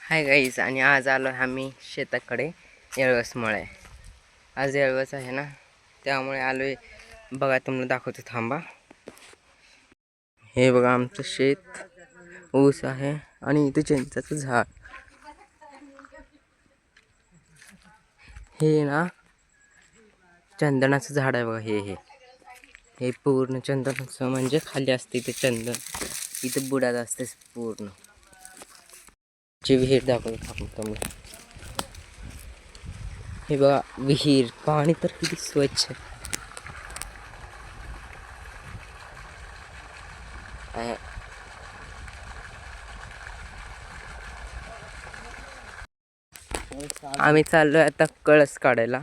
Hi guys, आणि आज आलो आम्ही शेताकडे. येळवसमुळे आज येळवस आहे ना, त्यामुळे आलोय. बघा तुम्हाला दाखवतो, थांबा. हे बघा आमचं शेत, ऊस आहे आणि इथे चिंचाचं झाड. हे ना चंदनाचं झाड आहे बघा. हे पूर्ण चंदनाचं, म्हणजे खाली असते इथे चंदन, इथे बुडात असते पूर्ण. विहीर दाखवतो थांबा तुम्हाला. हे बघा विहीर, पाणी तर किती स्वच्छ आहे. आम्ही चाललोय आता कळस काढायला,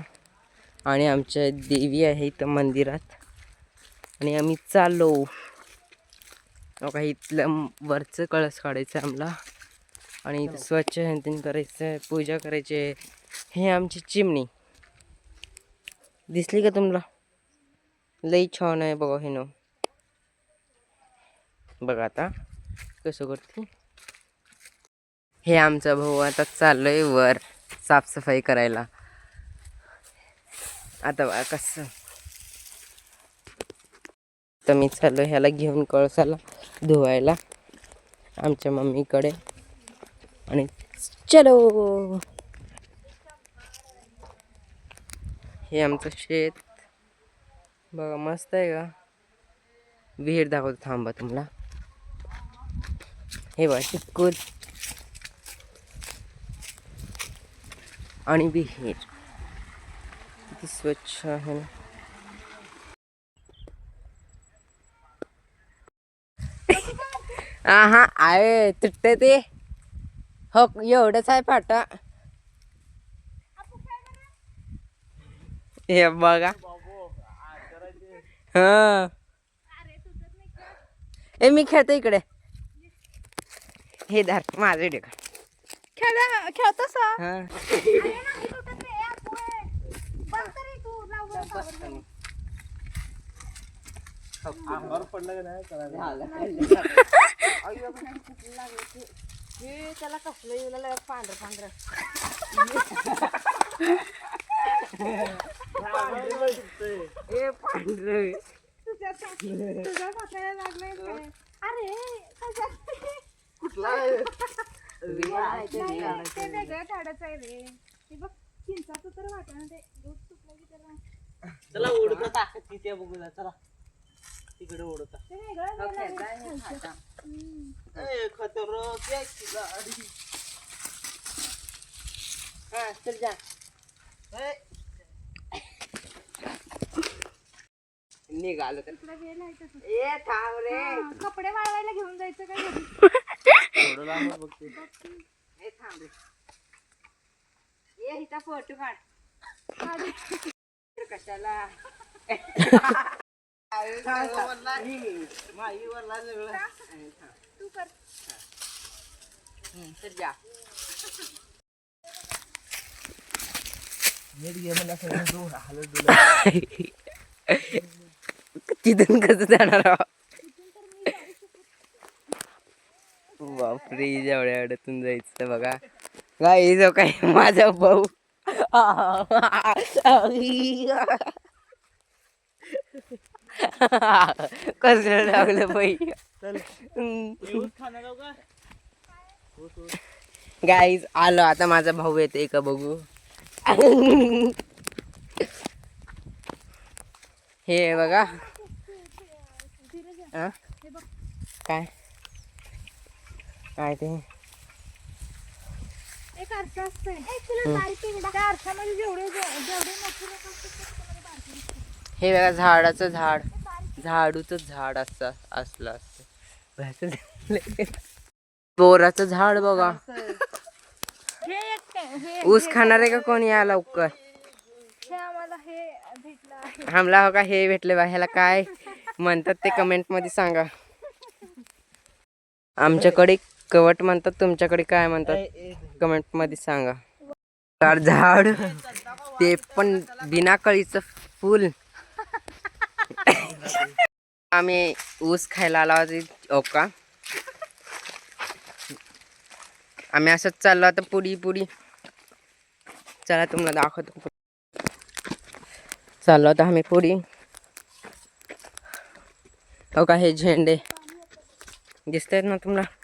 आणि आमच्या देवी आहे इथं मंदिरात, आणि आम्ही चाललो. बघा इथलं वरचं कळस काढायचं आम्हाला, आणि इथं स्वच्छ हँतीन करायचं, पूजा करायची. हे आमची चिमणी दिसली का तुम्हाला? लई छान आहे बघा. हे न बघा आता कसं करते. हे आमचा भाऊ आता चाललोय वर साफसफाई करायला. आता बघा कसं. तर मी चाललो ह्याला घेऊन कळसाला धुवायला आमच्या मम्मीकडे, आणि चलो. हे आमचं शेत बघा, मस्त आहे का. विहीर दाखवतो थांबा तुम्हाला. हे बघा चिक्कूल आणि विहीर किती स्वच्छ आहे ना. हा आहे तुटत ते. हो एवढंच आहे फाटा. हे बघा. हा ए मी खेळतो इकडे. हे धर माझं व्हिडिओ खेळतोस त्याला कसलं येऊ पांढर पांढर तुझ्या पाकळ्या लागलाय काय? अरे कुठला ते वेगळ्या झाडाचं आहे रे. ते बघ चिंचाचं तर वाटत ना, ते दूध सुटलं की त्याला. चला ओढता ताकद किती आहे बघूया. चला तिकडे ओढता. ते वेगळं हा चल जा. निघालो तर तुला वेळ नाही तसं. ए थांब रे. कपडे वाळवायला घेऊन जायचं काय घरी? थोडं लांब बघते. ए थांब रे. ए हिचा फोटो काढ. कशाला माई वरला सगळं तू कर. तर जा. तिथून कसं जाणार? बापरे, जेवढ्या अडतून जायचं बघा. गाई जो काय माझा भाऊ. कसं लागलं बाई. गाईज आलो आता. माझा भाऊ येते का बघू. हे बघा. काय काय ते एक आरसा असतोय. त्या आरशामध्ये जेवढे मोठे लोक असतात. हे बघा झाडाचं झाड, झाडूचं झाड असलं असतं. बोराचं झाड बघा. ऊस खाणार आहे का कोणी? या लवकर. आम्हाला हे भेटलं आहे. आम्हाला हो का हे भेटले बा. ह्याला काय म्हणतात ते कमेंट मध्ये सांगा. आमच्याकडे कवट म्हणतात, तुमच्याकडे काय म्हणतात कमेंट मध्ये सांगा. झाड ते पण बिना कळीचं फुल. आम्ही ऊस खायला आला होता. ओका आम्ही असंच चाललो आता पुढी पुढी. चला तुम्हाला दाखवतो. चाललो आता आम्ही पुढी. हो का हे झेंडे दिसत आहेत ना तुम्हाला.